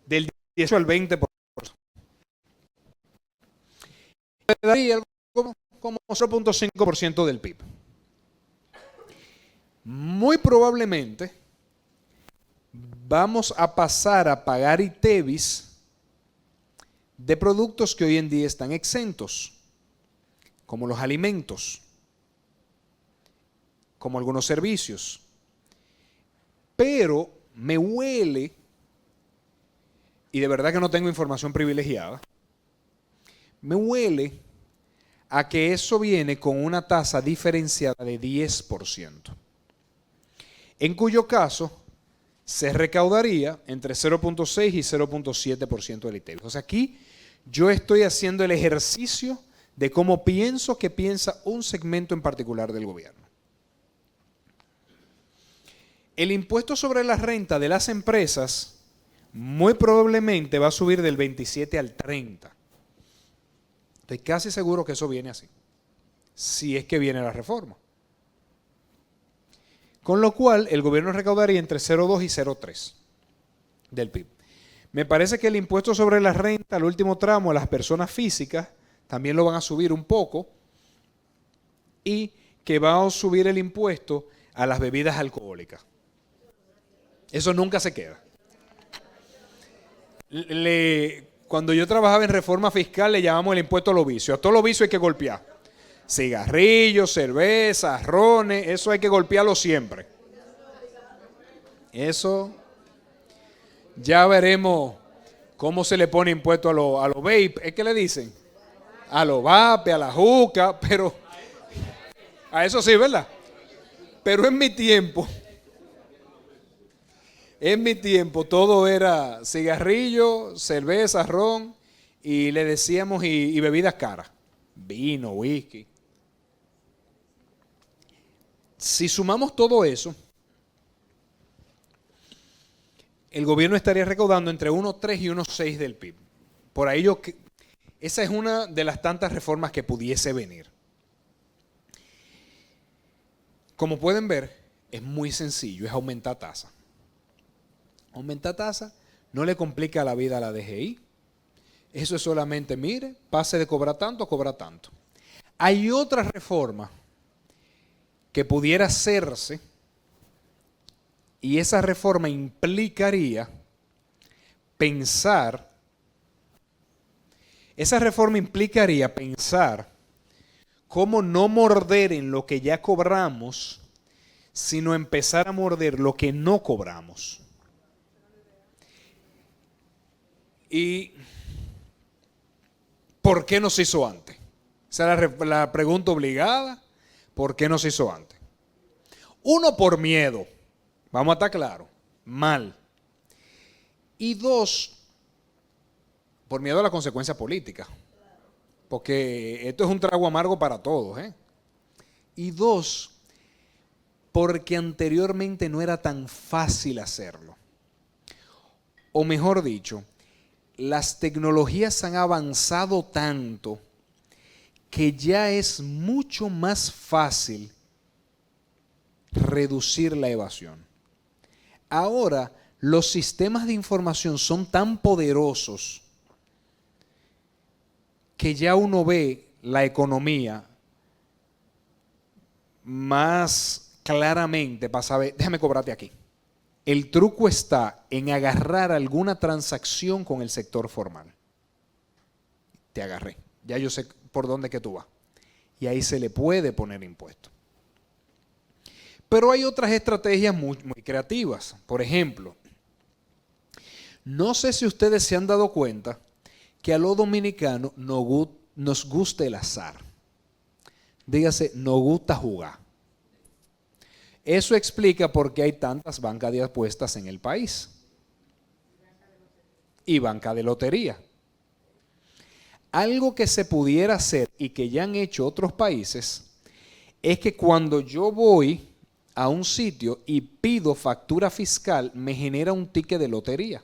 del 18 al 20%. Le daría como 0.5% del PIB. Muy probablemente vamos a pasar a pagar ITEVIS de productos que hoy en día están exentos, como los alimentos, como algunos servicios. Pero me huele, y de verdad que no tengo información privilegiada, me huele a que eso viene con una tasa diferenciada de 10%, en cuyo caso se recaudaría entre 0.6 y 0.7% del ITEVIS. O sea, aquí yo estoy haciendo el ejercicio de cómo pienso que piensa un segmento en particular del gobierno. El impuesto sobre la renta de las empresas muy probablemente va a subir del 27 al 30. Estoy casi seguro que eso viene así, si es que viene la reforma. Con lo cual, el gobierno recaudaría entre 0.2 y 0.3 del PIB. Me parece que el impuesto sobre la renta, el último tramo, a las personas físicas, también lo van a subir un poco, y que va a subir el impuesto a las bebidas alcohólicas. Eso nunca se queda. Cuando yo trabajaba en reforma fiscal le llamamos el impuesto a los vicios. A todos los vicios hay que golpear. Cigarrillos, cervezas, rones, eso hay que golpearlo siempre. Eso ya veremos cómo se le pone impuesto a los vape. ¿Es que le dicen? A los vape, a la juca, pero a eso sí, ¿verdad? Pero en mi tiempo todo era cigarrillo, cerveza, ron y le decíamos, y bebidas caras, vino, whisky. Si sumamos todo eso, el gobierno estaría recaudando entre 1,3 y 1,6 del PIB. Por ahí esa es una de las tantas reformas que pudiese venir. Como pueden ver, es muy sencillo, es aumentar tasa. Aumentar tasa no le complica la vida a la DGI. Eso es solamente, mire, pase de cobrar tanto a cobrar tanto. Hay otra reforma que pudiera hacerse y esa reforma implicaría pensar cómo no morder en lo que ya cobramos, sino empezar a morder lo que no cobramos. ¿Y por qué no se hizo antes? Esa es la pregunta obligada. ¿Por qué no se hizo antes? Uno, por miedo. Vamos a estar claros. Mal. Y dos, por miedo a la consecuencia política. Porque esto es un trago amargo para todos. Y dos, porque anteriormente no era tan fácil hacerlo. O mejor dicho, las tecnologías han avanzado tanto que ya es mucho más fácil reducir la evasión. Ahora, los sistemas de información son tan poderosos que ya uno ve la economía más claramente para saber, déjame cobrarte aquí. El truco está en agarrar alguna transacción con el sector formal. Te agarré, ya yo sé por dónde que tú vas. Y ahí se le puede poner impuesto. Pero hay otras estrategias muy creativas. Por ejemplo, no sé si ustedes se han dado cuenta que a los dominicanos nos gusta el azar. Dígase, nos gusta jugar. Eso explica por qué hay tantas bancas de apuestas en el país. Y banca de lotería. Algo que se pudiera hacer y que ya han hecho otros países es que cuando yo voy a un sitio y pido factura fiscal, me genera un ticket de lotería.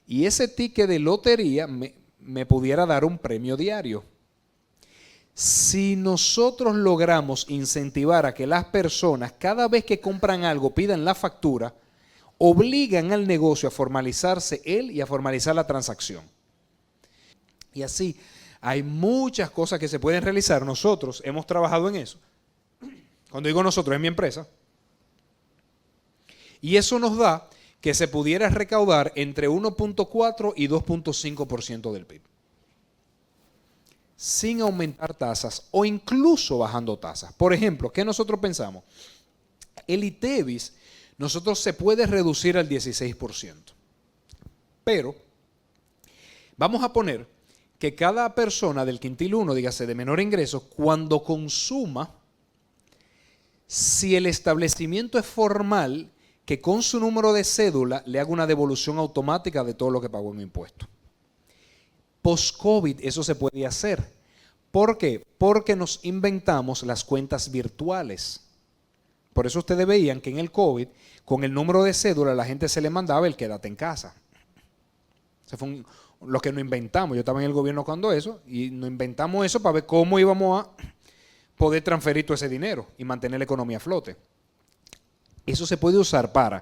Y ese ticket de lotería me pudiera dar un premio diario. Si nosotros logramos incentivar a que las personas cada vez que compran algo pidan la factura, obligan al negocio a formalizarse él y a formalizar la transacción. Y así hay muchas cosas que se pueden realizar. Nosotros hemos trabajado en eso. Cuando digo nosotros, es mi empresa. Y eso nos da que se pudiera recaudar entre 1.4 y 2.5% del PIB. Sin aumentar tasas o incluso bajando tasas. Por ejemplo, ¿qué nosotros pensamos? El ITEVIS, nosotros se puede reducir al 16%. Pero vamos a poner que cada persona del quintil 1, dígase de menor ingreso, cuando consuma, si el establecimiento es formal, que con su número de cédula le haga una devolución automática de todo lo que pagó en impuestos. Post-COVID eso se puede hacer. ¿Por qué? Porque nos inventamos las cuentas virtuales. Por eso ustedes veían que en el COVID, con el número de cédula, la gente se le mandaba el quédate en casa. Ese fue lo que nos inventamos. Yo estaba en el gobierno cuando eso, y nos inventamos eso para ver cómo íbamos a poder transferir todo ese dinero y mantener la economía a flote. Eso se puede usar para,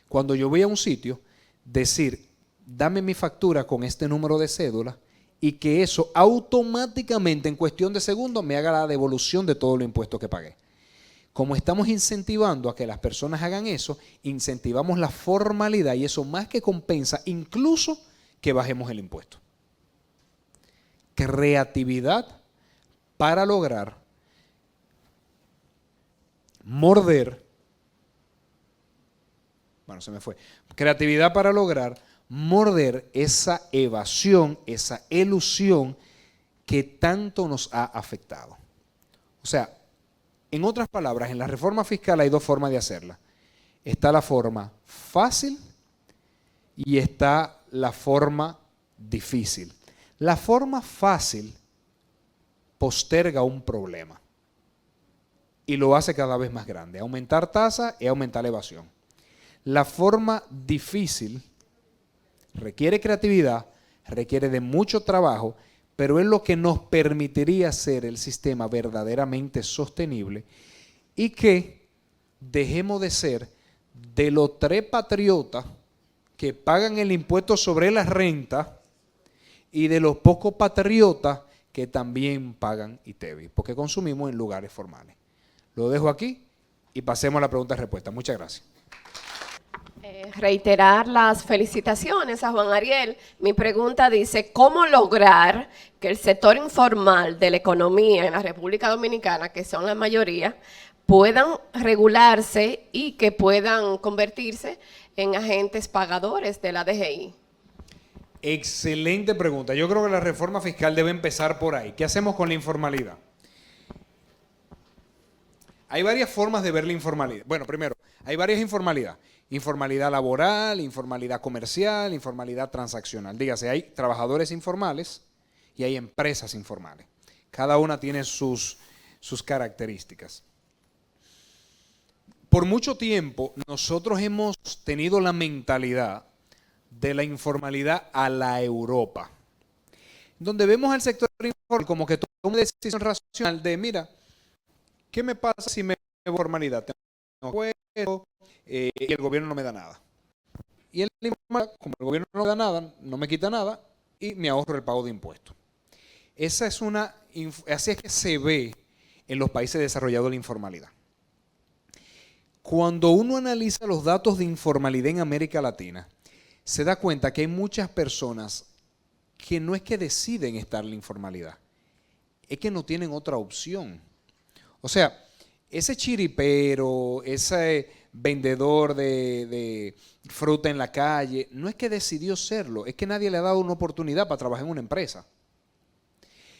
cuando yo voy a un sitio, decir, dame mi factura con este número de cédula y que eso automáticamente en cuestión de segundos me haga la devolución de todo lo impuesto que pagué. Como estamos incentivando a que las personas hagan eso, incentivamos la formalidad y eso más que compensa incluso que bajemos el impuesto. Creatividad para lograr morder. Bueno, se me fue. Creatividad para lograr morder esa evasión, esa elusión que tanto nos ha afectado. O sea, en otras palabras, en la reforma fiscal hay dos formas de hacerla. Está la forma fácil y está la forma difícil. La forma fácil posterga un problema y lo hace cada vez más grande. Aumentar tasa y aumentar la evasión. La forma difícil requiere creatividad, requiere de mucho trabajo, pero es lo que nos permitiría hacer el sistema verdaderamente sostenible y que dejemos de ser de los 3 patriotas que pagan el impuesto sobre la renta y de los pocos patriotas que también pagan ITEVI, porque consumimos en lugares formales. Lo dejo aquí y pasemos a la pregunta y respuesta. Muchas gracias. Reiterar las felicitaciones a Juan Ariel. Mi pregunta dice, ¿cómo lograr que el sector informal de la economía en la República Dominicana, que son la mayoría, puedan regularse y que puedan convertirse en agentes pagadores de la DGI? Excelente pregunta. Yo creo que la reforma fiscal debe empezar por ahí. ¿Qué hacemos con la informalidad? Hay varias formas de ver la informalidad. Bueno, primero, hay varias informalidades. Informalidad laboral, informalidad comercial, informalidad transaccional. Dígase, hay trabajadores informales y hay empresas informales. Cada una tiene sus características. Por mucho tiempo, nosotros hemos tenido la mentalidad de la informalidad a la Europa, donde vemos al sector informal como que toma una decisión racional de, mira, ¿qué me pasa si me voy a formalidad? Tengo puesto, y el gobierno no me da nada. Y el informal, como el gobierno no me da nada, no me quita nada, y me ahorro el pago de impuestos. Así es que se ve en los países desarrollados la informalidad. Cuando uno analiza los datos de informalidad en América Latina, se da cuenta que hay muchas personas que no es que deciden estar en la informalidad, es que no tienen otra opción. O sea, ese chiripero, ese vendedor de fruta en la calle, no es que decidió serlo, es que nadie le ha dado una oportunidad para trabajar en una empresa.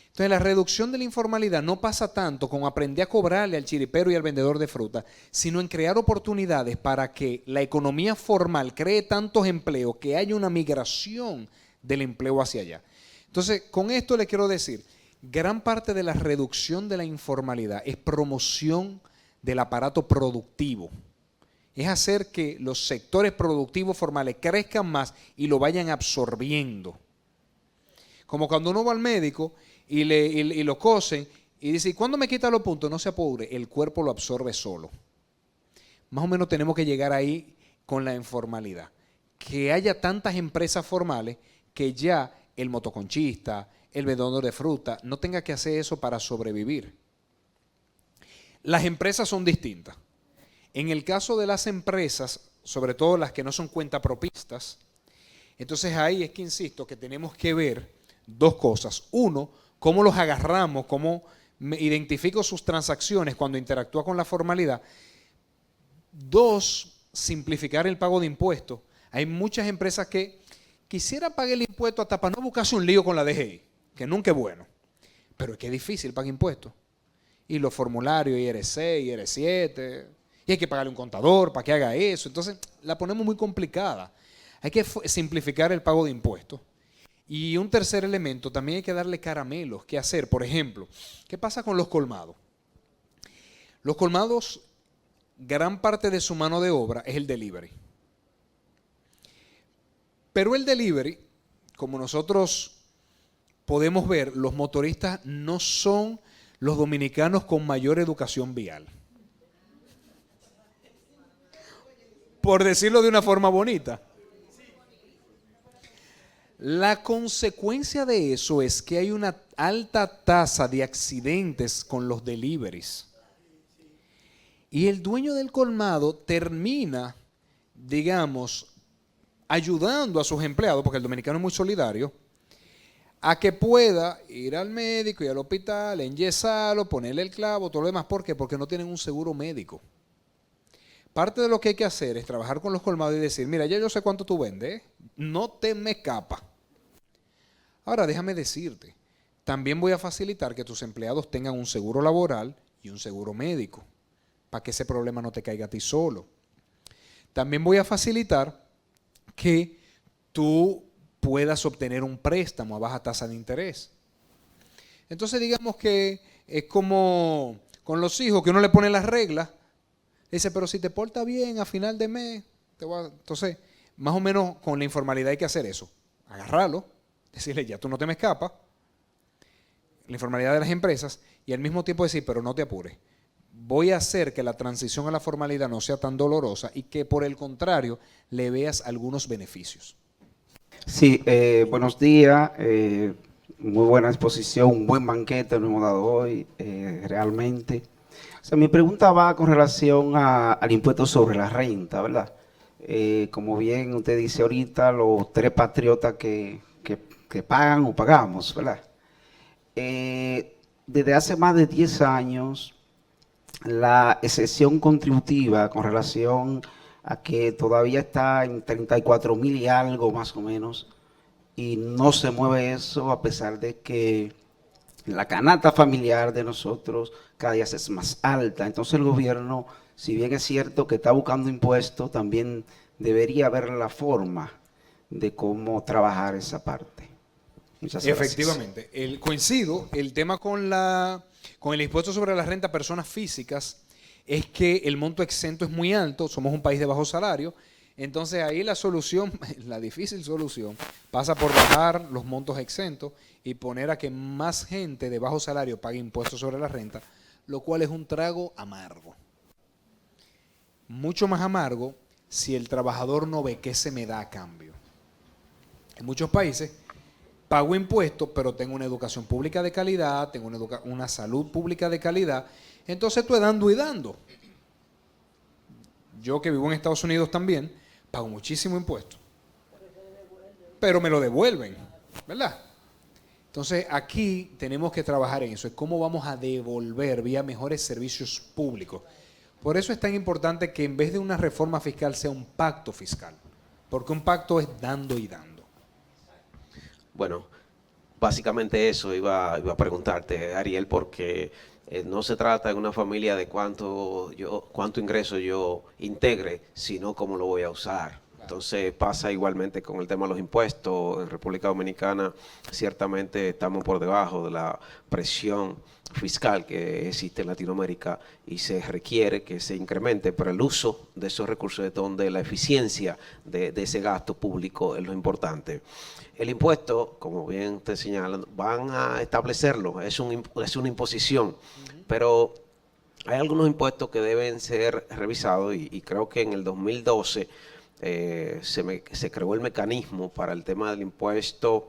Entonces, la reducción de la informalidad no pasa tanto con aprender a cobrarle al chiripero y al vendedor de fruta, sino en crear oportunidades para que la economía formal cree tantos empleos que haya una migración del empleo hacia allá. Entonces, con esto le quiero decir, gran parte de la reducción de la informalidad es promoción del aparato productivo. Es hacer que los sectores productivos formales crezcan más y lo vayan absorbiendo. Como cuando uno va al médico y lo cosen y dice, ¿y cuándo me quita los puntos? No se apure, el cuerpo lo absorbe solo. Más o menos tenemos que llegar ahí con la informalidad. Que haya tantas empresas formales que ya el motoconchista, el vendedor de fruta, no tenga que hacer eso para sobrevivir. Las empresas son distintas. En el caso de las empresas, sobre todo las que no son cuentapropistas, entonces ahí es que insisto que tenemos que ver 2 cosas. Uno, cómo los agarramos, cómo identifico sus transacciones cuando interactúa con la formalidad. 2, simplificar el pago de impuestos. Hay muchas empresas que quisiera pagar el impuesto hasta para no buscarse un lío con la DGI, que nunca es bueno, pero es que es difícil pagar impuestos. Y los formularios IR6, IR7, y hay que pagarle un contador para que haga eso. Entonces la ponemos muy complicada. Hay que simplificar el pago de impuestos. Y un tercer elemento, también hay que darle caramelos. ¿Qué hacer? Por ejemplo, ¿qué pasa con los colmados? Los colmados, gran parte de su mano de obra es el delivery. Pero el delivery, como nosotros podemos ver, los motoristas no son los dominicanos con mayor educación vial. Por decirlo de una forma bonita. La consecuencia de eso es que hay una alta tasa de accidentes con los deliveries. Y el dueño del colmado termina, digamos, ayudando a sus empleados, porque el dominicano es muy solidario, a que pueda ir al médico y al hospital, enyesarlo, ponerle el clavo, todo lo demás. ¿Por qué? Porque no tienen un seguro médico. Parte de lo que hay que hacer es trabajar con los colmados y decir, mira, ya yo sé cuánto tú vendes, no te me escapa. Ahora, déjame decirte, también voy a facilitar que tus empleados tengan un seguro laboral y un seguro médico, para que ese problema no te caiga a ti solo. También voy a facilitar que tú puedas obtener un préstamo a baja tasa de interés. Entonces digamos que es como con los hijos, que uno le pone las reglas, dice, pero si te portas bien a final de mes, entonces, más o menos con la informalidad hay que hacer eso, agarrarlo, decirle, ya tú no te me escapas, la informalidad de las empresas, y al mismo tiempo decir, pero no te apures, voy a hacer que la transición a la formalidad no sea tan dolorosa y que por el contrario le veas algunos beneficios. Sí, buenos días, muy buena exposición, un buen banquete nos hemos dado hoy, realmente. O sea, mi pregunta va con relación al impuesto sobre la renta, ¿verdad? Como bien usted dice ahorita, los tres patriotas que pagan o pagamos, ¿verdad? Desde hace más de 10 años, la excepción contributiva con relación a que todavía está en 34,000 y algo más o menos, y no se mueve eso a pesar de que la canasta familiar de nosotros cada día es más alta. Entonces el gobierno, si bien es cierto que está buscando impuestos, también debería ver la forma de cómo trabajar esa parte. Muchas gracias. Efectivamente, coincido, el tema con el impuesto sobre la renta a personas físicas es que el monto exento es muy alto, somos un país de bajo salario, entonces ahí la solución, la difícil solución, pasa por bajar los montos exentos y poner a que más gente de bajo salario pague impuestos sobre la renta, lo cual es un trago amargo. Mucho más amargo si el trabajador no ve qué se me da a cambio. En muchos países pago impuestos, pero tengo una educación pública de calidad, tengo una salud pública de calidad, entonces estoy dando y dando. Yo que vivo en Estados Unidos también, pago muchísimo impuesto, pero me lo devuelven, ¿verdad? Entonces aquí tenemos que trabajar en eso, es cómo vamos a devolver vía mejores servicios públicos. Por eso es tan importante que en vez de una reforma fiscal sea un pacto fiscal, porque un pacto es dando y dando. Bueno, básicamente eso iba a preguntarte, Ariel, porque no se trata en una familia de cuánto ingreso yo integre, sino cómo lo voy a usar. Entonces pasa igualmente con el tema de los impuestos. En República Dominicana ciertamente estamos por debajo de la presión fiscal que existe en Latinoamérica y se requiere que se incremente, pero el uso de esos recursos es donde la eficiencia de ese gasto público es lo importante. El impuesto, como bien te señalan, van a establecerlo, es una imposición, pero hay algunos impuestos que deben ser revisados y creo que en el 2012 se creó el mecanismo para el tema del impuesto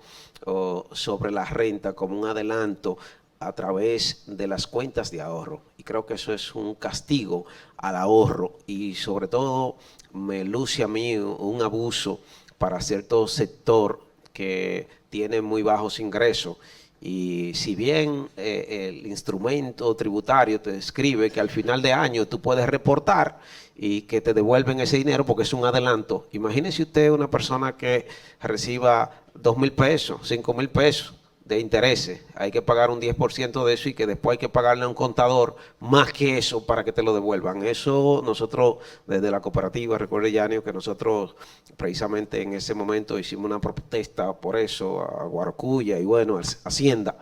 sobre la renta como un adelanto a través de las cuentas de ahorro, y creo que eso es un castigo al ahorro y sobre todo me luce a mí un abuso para cierto sector que tiene muy bajos ingresos. Y si bien el instrumento tributario te describe que al final de año tú puedes reportar y que te devuelven ese dinero porque es un adelanto, imagínese usted una persona que reciba 2,000 pesos, 5,000 pesos de intereses, hay que pagar un 10% de eso y que después hay que pagarle a un contador más que eso para que te lo devuelvan. Eso nosotros desde la cooperativa, recuerde Yanio, que nosotros precisamente en ese momento hicimos una protesta por eso a Guaracuya y bueno, a Hacienda.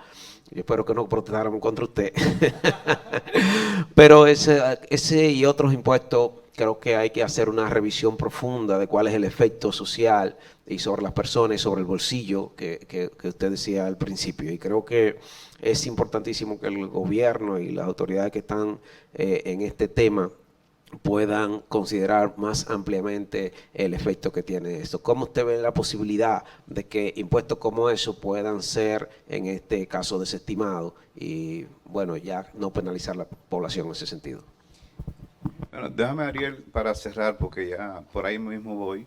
Yo espero que no protestáramos contra usted. Pero ese y otros impuestos creo que hay que hacer una revisión profunda de cuál es el efecto social y sobre las personas y sobre el bolsillo que usted decía al principio. Y creo que es importantísimo que el gobierno y las autoridades que están en este tema puedan considerar más ampliamente el efecto que tiene esto. ¿Cómo usted ve la posibilidad de que impuestos como eso puedan ser, en este caso, desestimados y, bueno, ya no penalizar la población en ese sentido? Bueno, déjame, Ariel, para cerrar, porque ya por ahí mismo voy,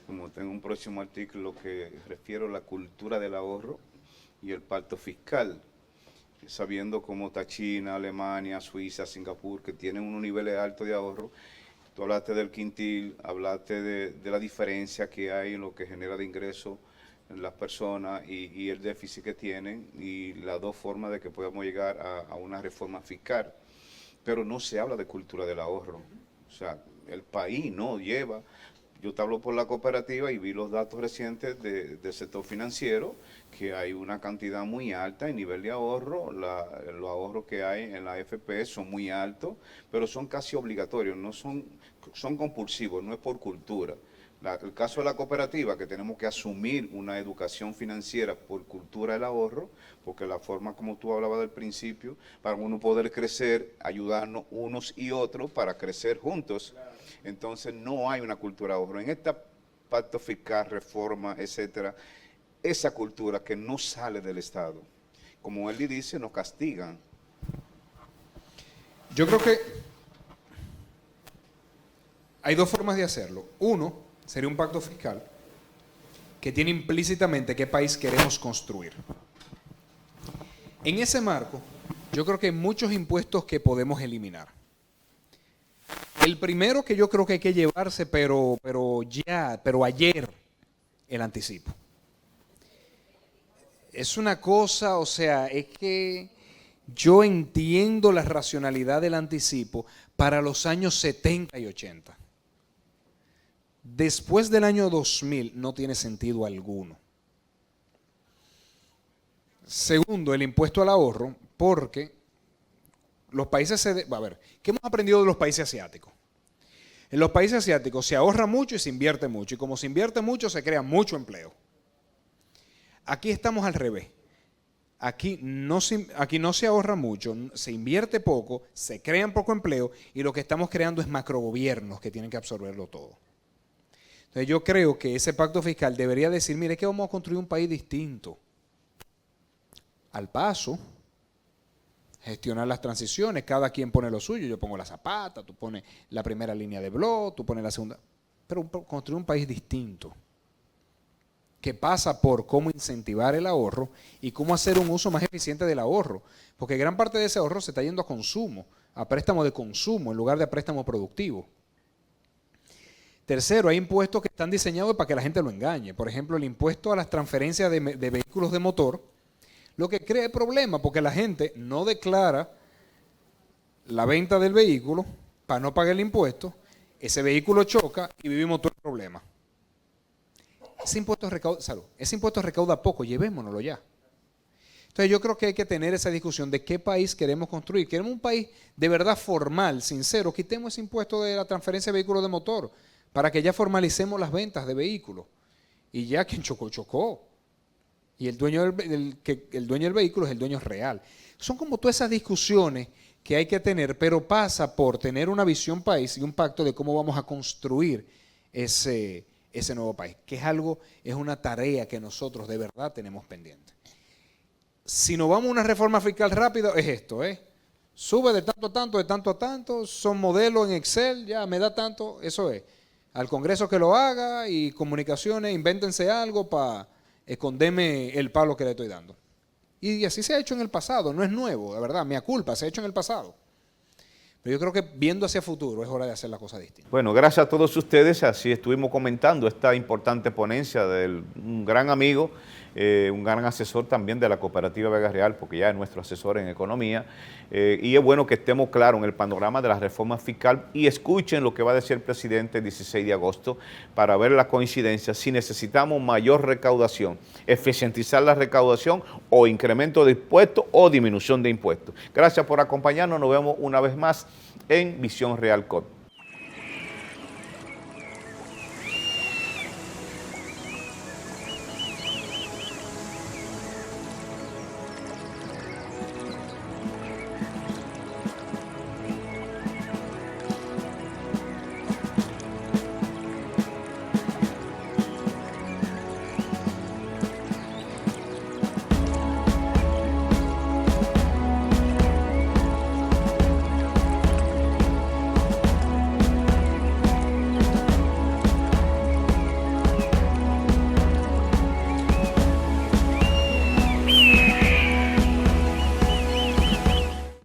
como tengo un próximo artículo que refiero a la cultura del ahorro y el pacto fiscal, sabiendo cómo está China, Alemania, Suiza, Singapur, que tienen unos niveles altos de ahorro. Tú hablaste del quintil, hablaste de la diferencia que hay en lo que genera de ingresos en las personas y el déficit que tienen y las dos formas de que podamos llegar a una reforma fiscal. Pero no se habla de cultura del ahorro. O sea, el país no lleva. Yo te hablo por la cooperativa y vi los datos recientes del sector financiero, que hay una cantidad muy alta en nivel de ahorro. Los ahorros que hay en la AFP son muy altos, pero son casi obligatorios, no son compulsivos, no es por cultura. El caso de la cooperativa, que tenemos que asumir una educación financiera por cultura del ahorro, porque la forma como tú hablabas del principio, para uno poder crecer, ayudarnos unos y otros para crecer juntos. Entonces no hay una cultura de ahorro. En esta pacto fiscal, reforma, etcétera, esa cultura que no sale del Estado, como él dice, nos castigan. Yo creo que hay dos formas de hacerlo. Uno, sería un pacto fiscal que tiene implícitamente qué país queremos construir. En ese marco, yo creo que hay muchos impuestos que podemos eliminar. El primero que yo creo que hay que llevarse, pero ayer, el anticipo. Es una cosa, o sea, es que yo entiendo la racionalidad del anticipo para los años 70 y 80. Después del año 2000 no tiene sentido alguno. Segundo, el impuesto al ahorro, porque los países a ver, ¿qué hemos aprendido de los países asiáticos? En los países asiáticos se ahorra mucho y se invierte mucho, y como se invierte mucho, se crea mucho empleo. Aquí estamos al revés. Aquí no se ahorra mucho, se invierte poco, se crean poco empleo, y lo que estamos creando es macrogobiernos que tienen que absorberlo todo. Entonces yo creo que ese pacto fiscal debería decir, mire, que vamos a construir un país distinto. Al paso, gestionar las transiciones, cada quien pone lo suyo, yo pongo la zapata, tú pones la primera línea de blog, tú pones la segunda, pero construir un país distinto, que pasa por cómo incentivar el ahorro y cómo hacer un uso más eficiente del ahorro, porque gran parte de ese ahorro se está yendo a consumo, a préstamo de consumo en lugar de a préstamo productivo. Tercero, hay impuestos que están diseñados para que la gente lo engañe. Por ejemplo, el impuesto a las transferencias de vehículos de motor, lo que crea problemas porque la gente no declara la venta del vehículo para no pagar el impuesto, ese vehículo choca y vivimos todo el problema. Ese impuesto recauda poco, llevémonoslo ya. Entonces yo creo que hay que tener esa discusión de qué país queremos construir. Queremos un país de verdad formal, sincero, quitemos ese impuesto de la transferencia de vehículos de motor, para que ya formalicemos las ventas de vehículos. Y ya quien chocó, chocó. Y el dueño del vehículo es el dueño real. Son como todas esas discusiones que hay que tener, pero pasa por tener una visión país y un pacto de cómo vamos a construir ese nuevo país, que es una tarea que nosotros de verdad tenemos pendiente. Si nos vamos a una reforma fiscal rápida, es esto, sube de tanto a tanto, de tanto a tanto, son modelos en Excel, ya me da tanto, eso es. Al Congreso que lo haga y comunicaciones, invéntense algo para esconderme el palo que le estoy dando. Y así se ha hecho en el pasado, no es nuevo, de verdad, mea culpa, se ha hecho en el pasado. Pero yo creo que viendo hacia futuro es hora de hacer la cosa distinta. Bueno, gracias a todos ustedes, así estuvimos comentando esta importante ponencia de un gran amigo, un gran asesor también de la Cooperativa Vega Real, porque ya es nuestro asesor en economía, y es bueno que estemos claros en el panorama de la reforma fiscal y escuchen lo que va a decir el presidente el 16 de agosto para ver la coincidencia, si necesitamos mayor recaudación, eficientizar la recaudación o incremento de impuestos o disminución de impuestos. Gracias por acompañarnos, nos vemos una vez más en Visión Real Code.